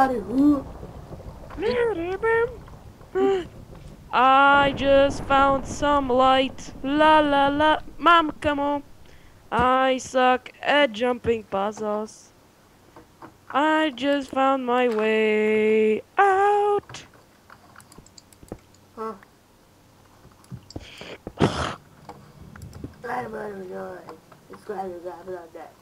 Everybody who... I just found some light. La la la. Mom, come on. I suck at jumping puzzles. I just found my way out. Huh. Subscribe about that.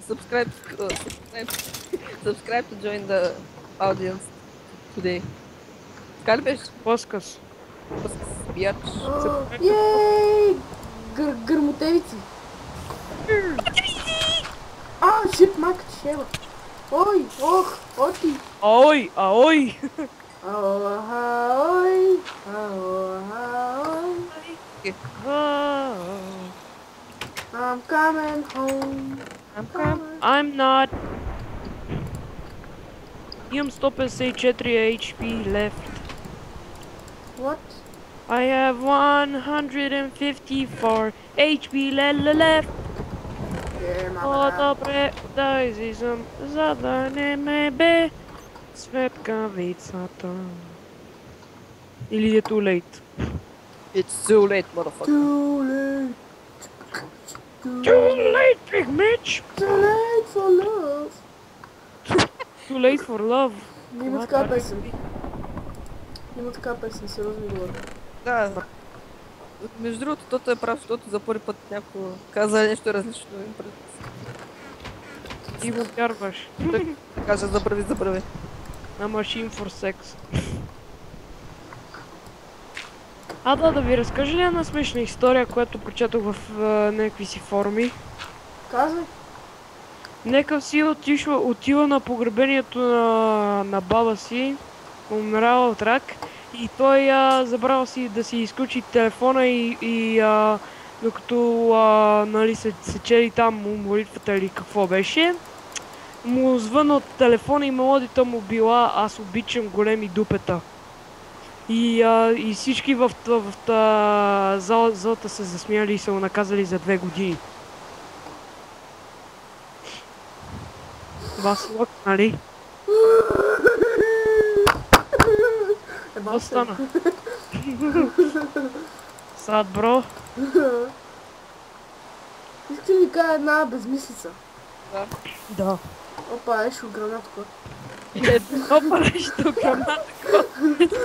Subscribe, subscribe, subscribe to join the audience today. Kalbeš? Поскас. Bijač. Oh, yay! Гърмотевици. Shit, майка ти шева. Ой, ох, оти. Ой, аой. Ой. I'm coming home. I'm not. Имам 154 HP left. What? I have 154 HP left. О, добре, да излизам, за да не ме бе светкавицата. Или е too late? It's too late, motherfucker. Too late. Too late, big Mitch! Too late for love. Too late for love. Има така песен. Има така песен, сериозно говоря. Да. Между другото, тото е прав, защото за първи път някой каза нещо различно. Ти му вярваш. Кажа забрави. На Machine for Sex. Да ви разкажа ли една смешна история, която прочетох в някакви си форуми? Казвай. Нека си отива на погребението на баба си, умирала от рак, и той забрал си да си изключи телефона и докато нали, се чели там молитвата или какво беше, му звънна от телефона и мелодията му била "Аз обичам големи дупета". И всички в залата се засмяли и са го наказали за 2 години. Това си лък, нали? Какво стана? Сад, бро? Искаш ли ви кажа една безмислица? Да. Опа, ешо гранатко. Опа, нещо гранатко.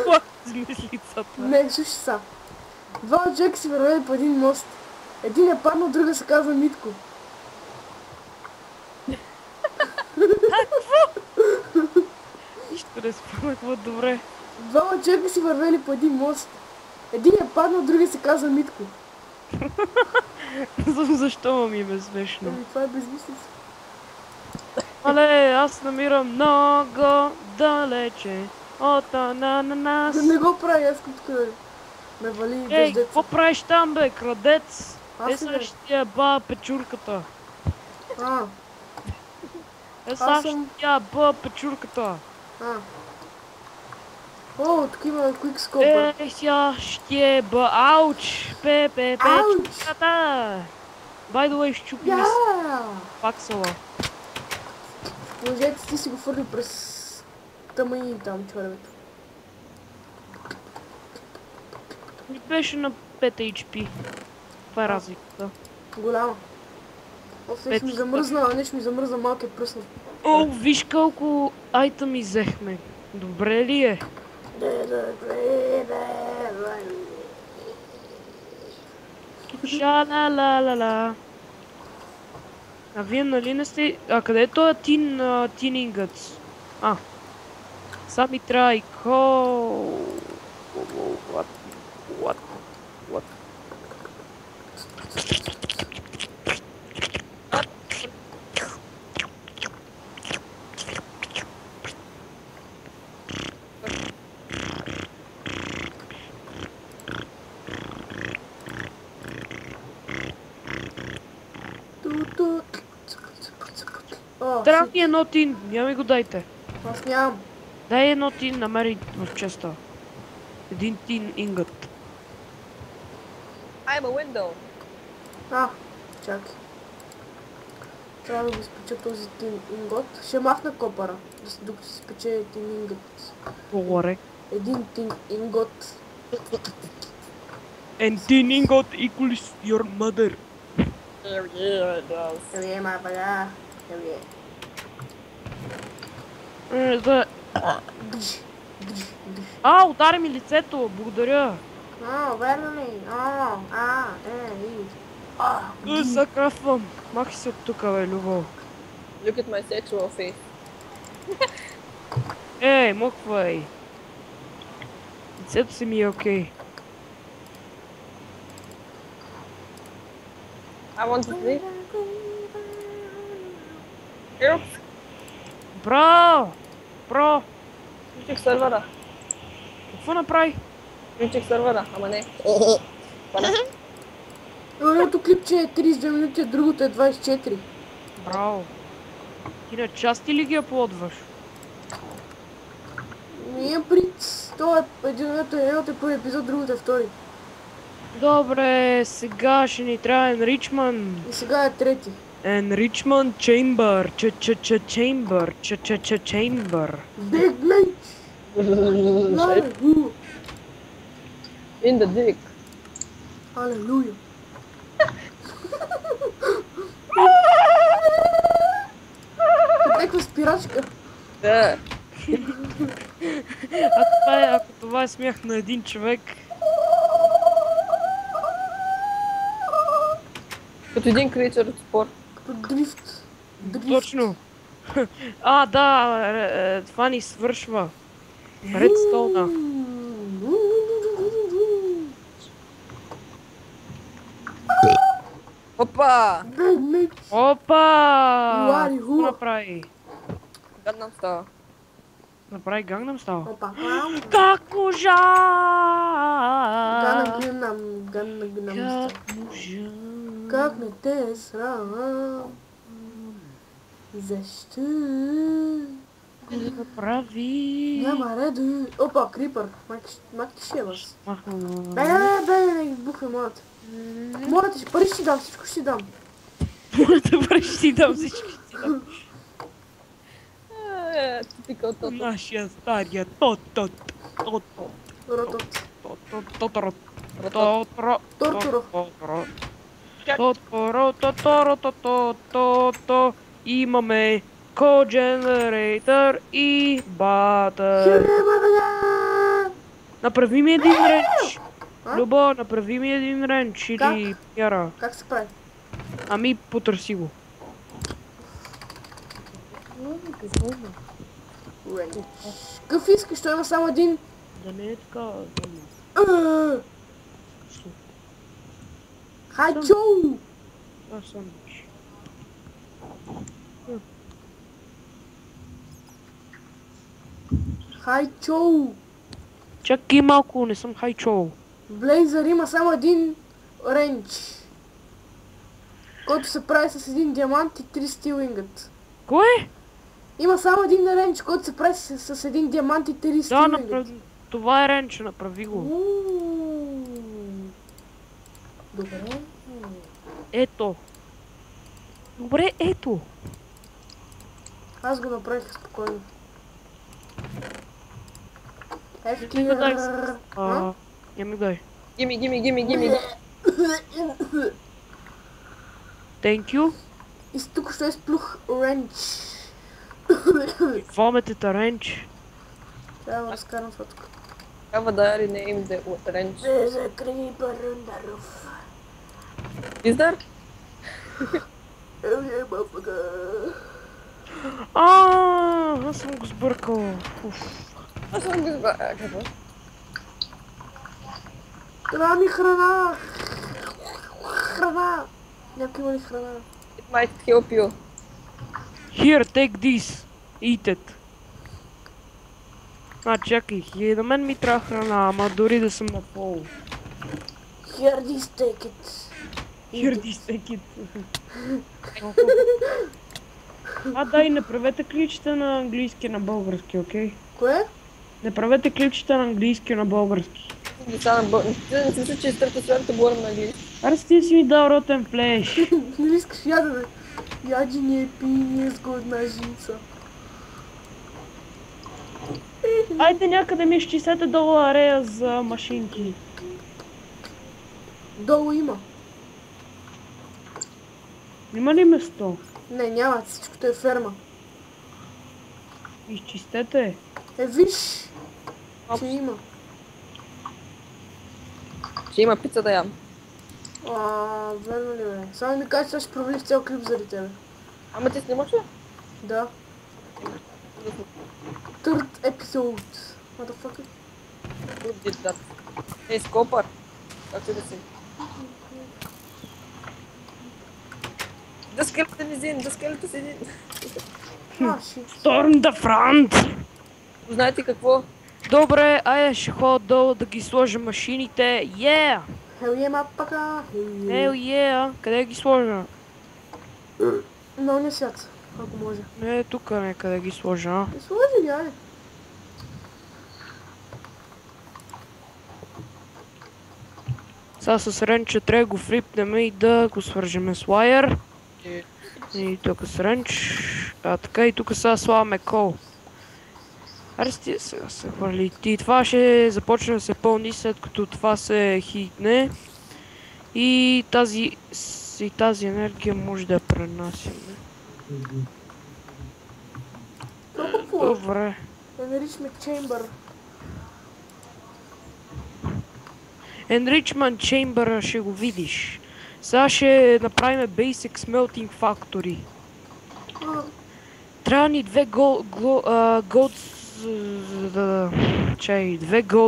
Това е измислицата. Не, слушай са. Два човека си вървели по един мост. Един е паднал, друга се казва Митко. Нищо не спомнях, добре. Двама човека си вървели по един мост. Един е паднал, другия се казва Митко. Защо ми е смешно? Това е безмислица. Але, аз намирам много далече от нас. Не го прави, аз тук ме вали без Ей, деца. какво правиш там, бе, крадец? Аз Ще ти яба печурката. Аз Ще съм- ти яба печурката. О, тук има Quick Scope. Сега ще яба. Ауч! Печурката. By the way, щупи ми факсала. Положете ти си го фърли през тъмъни там, чоревето. Ми беше на 5 HP. Това е разликата. Голяма. Оф, нещо ми замръзна, нещо ми замръзна, малкият пръснат. О, виж колко айтъми взехме. Добре ли е? Ша-ла-ла-ла-ла. А вие нали не сте... къде е този тинингъц? Сами трябва и What? Трябва ми едно тин, я ми го дайте. Аз нямам. Дай едно тин, намери в честа. Един тин ингът. I'm a window. Чакай. Трябва да го спеча този ингот. Ще махна копара, докато се спече един ингот. Добре. Един ингот. And tin ingot equals your mother. Еми, ма бага. Еми. Гж, гж, гж. Удари ми лицето, благодаря. Верно ли? Закрафвам. Махи се от тука, бе, Любо. Look at my sexual face. Махвай. Лицето си ми е окей. I want to sleep. Help! Бро! Включих сървъра. Какво направи? Включих сървъра, ама не. Едното клипче е 32 минути, а другото е 24. Браво. Ти на части ли ги аплодваш? Имам прит. Това е едното е първи епизод, другото е втори. Добре, сега ще ни трябва Enrichment. И сега е трети. Enrichment Chamber. Chamber. Chamber. Big mate! Hallelujah! In the dick. Hallelujah! Някаква спирачка. Да. Ако това е смях на един човек. Като един кричър от спорт. Като дрифт. Точно. Да, това ни свършва. Редстоуна. Опа! Big mate! Опа! Уари, Какво хуа. направи? Гаднам става. Направи Gangnam Style. Опа. Как можа? Ганна гнам. Как можа? Как не те е срам? Защо? Го направи? Няма реда. Опа, крипър. Майки ще е вас. Махна. Бе, не избухва моята. Моята ще пари ще дам, всичко ще дам. Моята пари ще ти дам, всички ще ти дам. Типикал тото. Нашия стария тот. Ротот. Тотро. Имаме кодженерейтър и батър. Направи ми един ренч. Любо, направи ми един ренч или пяра. Как се прави? Ами, потърси го. Какъв искаш? Той има само един. Да не е така. Хайчо! Това сандвич. Хайчо! Чакай малко, не съм хайчоу. Блейзър има само един ренч, който се прави с един диамант и 3 стил ингът. Кое? Има само един ренч, който се прави с един диамант и 3 стил Да, ингът. това е ренч, направи го. Добре. Ето. Добре, ето. Аз го направих спокойно. Ти ми дай. Я ми дай. Gimme. Thank you. И тук ще изплюх ренч. Вометата ренч. Трябва да разкарам фотка. Трябва да rename the wrench. There's a creeper on the roof. Is there? Аз съм го сбъркал. Аз съм го избрал. Какво? Трябва ми храна! Храна! Някой има ли храна? It might help you. Here, take this. Eat it. Чакай, на мен ми трябва храна, ама дори да съм на пол. Here, this, take it. Here, this, take it. Дай, не правете клипчета на английски на български, окей? Кое? Не правете клипчета на английски на български. Деца на български. Не си мисля, че из трета сферата говорим на английски. Аре ти си ми дал ротен флеш. Не искаш ядене. Яди не пи, не сгодна жица. Айде някъде ми изчислете долу арея за машинки. Долу има. Има ли место? Не, няма, всичкото е ферма. Изчистете. Виж, Опс. че има. Ще има пица да ям. Верно ли бе? Само ми кажеш, че ще провалиш цял клип заради тебе. Ама ти снимаш ли? Да. Third episode. Motherfucker. Who did that? Ей, Скопър. Как ти да си? The skeleton is in, the skeleton is in. Shit. Storm the front! Знаете какво? Добре, айде ще ходя долу да ги сложа машините. Yeah! Hell yeah, мапака. Hell yeah! Къде ги сложа? Но не свят, ако може. Не, тук някъде ги сложа. Не сложи ли, айде? Сега с ренча трябва да го флипнем и да го свържеме с лайер. И тук с ренч. Така и тук сега слагаме кол. Аре стига сега се хвърли. И това ще започне да се пълни след като това се хитне. И тази енергия може да я пренасяме. Какво? Добре. Enrichment Chamber. Enrichment Chamber ще го видиш. Сега ще направим Basic Smelting Factory. Трябва ни две gold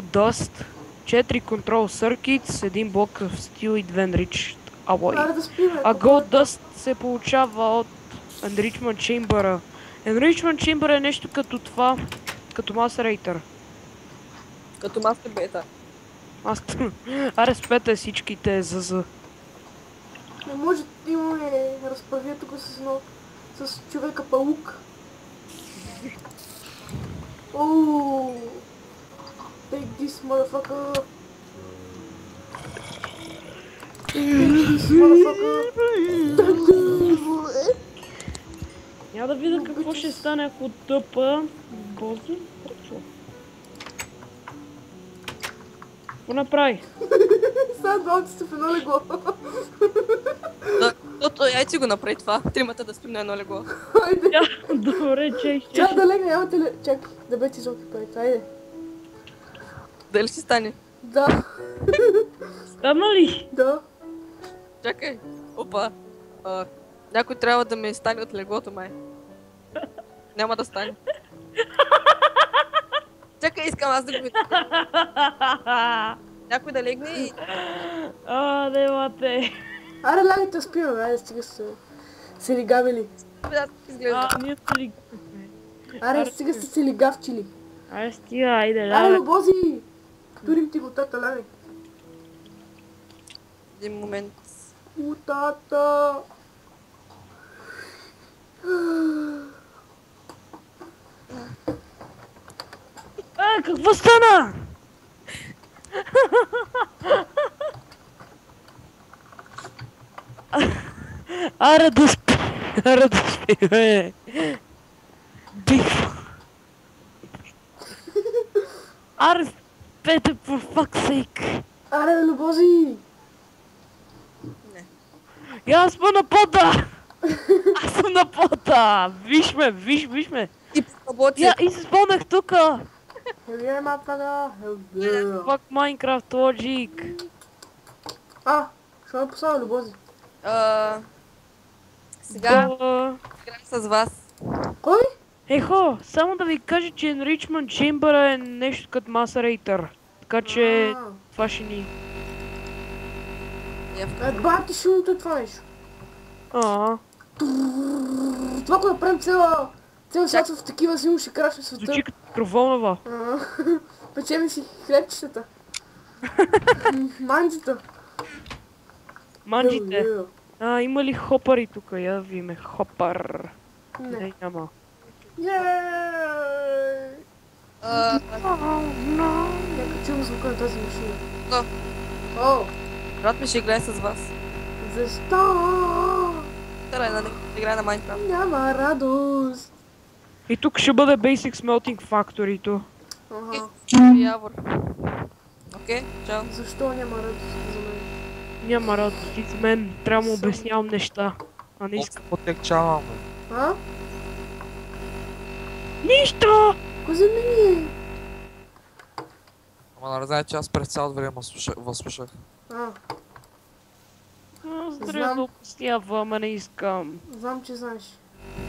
dust, 4 control circuits, един блок в стил и 2 enriched alloy. Аре да спиме. А gold dust се получава от Enrichment Chamber. Enrichment Chamber е нещо като това, като Macerator. Като маster бета. Аре спете всичките ЗЗ. Не може да имаме разправия тук с човека паук. Ооо. Take this motherfucker. Take this motherfucker. Няма да видя какво ще стане ако тъпа. Бози? Какво? Какво направи? Сега двамата сте в едно легло. Яйци го направи това. Тримата да спим на едно легло. Хайде. Добре, чай. Чакай да легна, нямате ли? Чакай, да бе ти жълки пари. Хайде. Дали ще стане? Да. Стана ли? Да. Чакай. Опа. Някой трябва да ме стане от леглото, май. Няма да стане. Чакай, искам аз да го видя. Някой да легне и... Не мате. Аре, лагайте спиме, бе, айде стига се лигавили. Да, изглежда. Ние сте ли... Аре, стига сте се лигавчили. Аре стига, айде, Аре, дай. лобози! Турим ти го, тата, лагай. Един момент. Тата. Какво стана? Аре да спи, бе. Биф. Аре, спете, for fuck's sake. Аре, лобози! Не. И аз съм на пода. Аз съм на пода. Виж ме. И работи. И се спомнях тука. Hell yeah, мапага. Hell yeah. Fuck Minecraft Logic. Що ме послава лобози? Сега Гола. играем с вас. Кой? Ехо, само да ви кажа, че Enrichment Chamber е нещо като Macerator. Така че това ще ни... Бати шумното е това нещо. Това, което направим цял свят в такива зиму ще крашне света. Звучи като микроволнова. Печеме си хлебчетата. Манджата. Манджите. Има ли хопъри тук? Я да видим. Хопър. Не. Няма. Йеее! Нека чувам звука на тази машина. Да. О, Брат ми ще играе с вас. защо? Тарай, нали? Играй на Майнкрафт. Няма радост. И тук ще бъде Basic Smelting Factory-то. Ага. Явор. Окей, чао. Защо няма радост за мен? Няма радост, ти с мен трябва да му обяснявам неща. А не искам. Потекчаваме. А? Нищо! Кой замени? Ама нали знаете, че аз през цялото време възслушах. А, Аз Знам. трябва да обяснявам, а не искам. знам, че знаеш.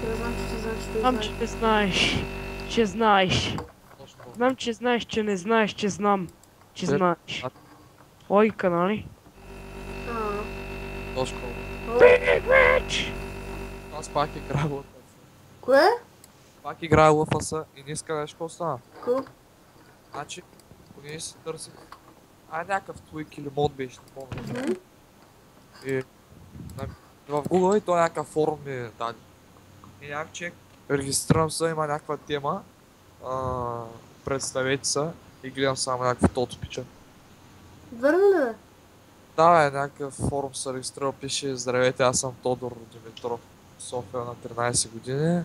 Я знам, че ти знаеш, че той Знам, знае. че не знаеш. Че знаеш. Точно. Знам, че знаеш, че не знаеш, че знам. Че Те- знаеш. Логика, нали? А, Точно. о, Аз пак играя в кое? Пак играя в АСА и не иска нещо какво стана. Ко? Значи, ние си търсих... някакъв твик или мод беше, не помня. Мгм. И в Google и той някакъв форум ми даде. И някак чек, регистрирам се, има някаква тема. Представете се и гледам само някакво тото пича. Верно ли бе? Да, някакъв форум се регистрирал, пише: здравейте, аз съм Тодор Димитров, София на 13 години.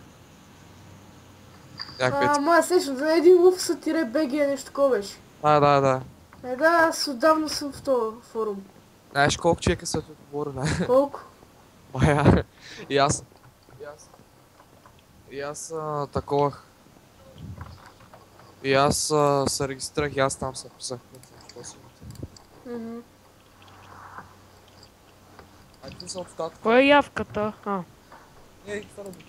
Някакви... Ма сещам, за един lufsa-bg нещо такова беше. Да. Да, аз отдавна съм в този форум. Знаеш колко човека са ти отговори, не? Колко? Бая. И аз таковах. И аз се регистрирах и аз там се писах. Мгм. А ти са обстатък. Коя е явката? А. Не, и това работи.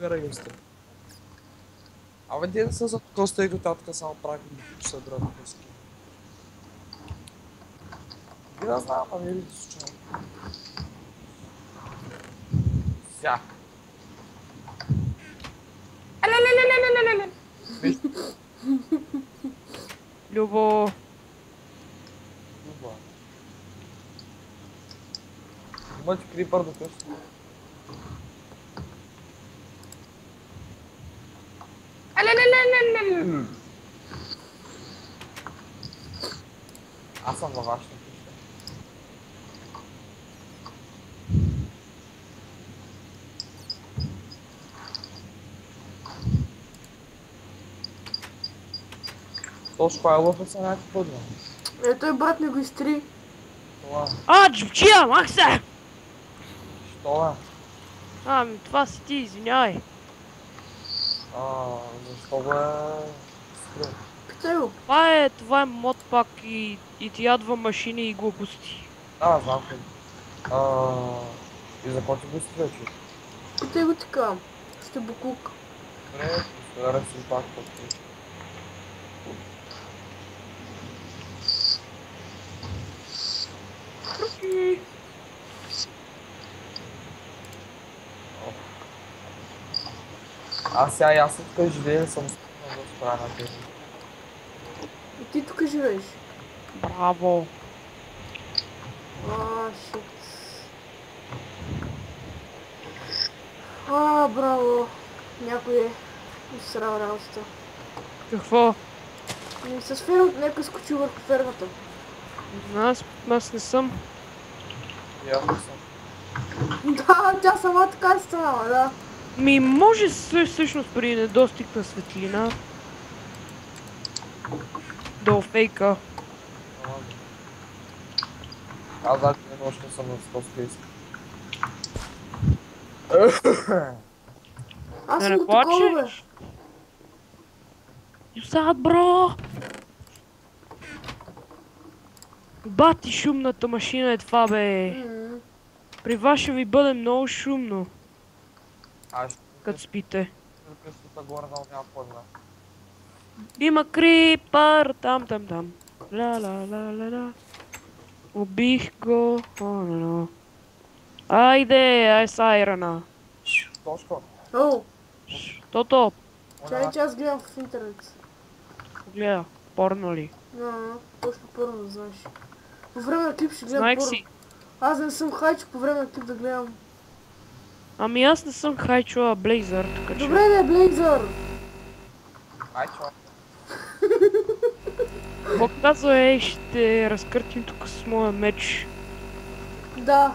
Не регистрирах. Абе, де да са за коста и готатка, само прави да се дръпи коски. И да знам, а не ли да случайно. Ся. Любо. Дуба. Има ти крипър да къща. Аз съм във вашата къща. Точно кой е лъфа са някакви пъдва. Той брат ми го изтри. Това. А, джубчия, мах се! Що е? Ами, това си ти, извинявай. Защо бе? Спрем. Питай го. Това е модпак и ти ядва машини и глупости. Да, знам къде. И за какво ти го изтрече? Питай го така. Ще буклук. Добре, ще си пак пъти. Аз сега и аз тук живея, не съм спомнал да справя на тези. И ти тук живееш. Браво. Шит. Браво. Някой е изсрал работата. Какво? С фермата някой скочи върху фермата. Аз не съм. И аз не съм. Да, тя сама така е станала, да. Може всъщност при недостиг на светлина да фейка. Аз да не точно съм на 100 спейс. Аз Да съм не го такова, бе. плачеш? Юсад, бро! Бати шумната машина е това, бе. М. При вас ще ви бъде много шумно, Аз ще като спите. къщата горе, но няма по-добре. Има крипър, там. Ла. Убих го. Айде, ай с айрана. Точко. О, Тото, чай, че аз гледам в интернет. гледа, порно ли? Точно първо да знаеш. По време на клип ще гледам Знаех порно. си. Аз не съм хайчо по време на клип да гледам. Ами аз не съм хайчо, а Блейзър, така че... Добре, бе, Блейзър! Ай, чо. Какво казва, ще разкъртим тук с моя меч. Да.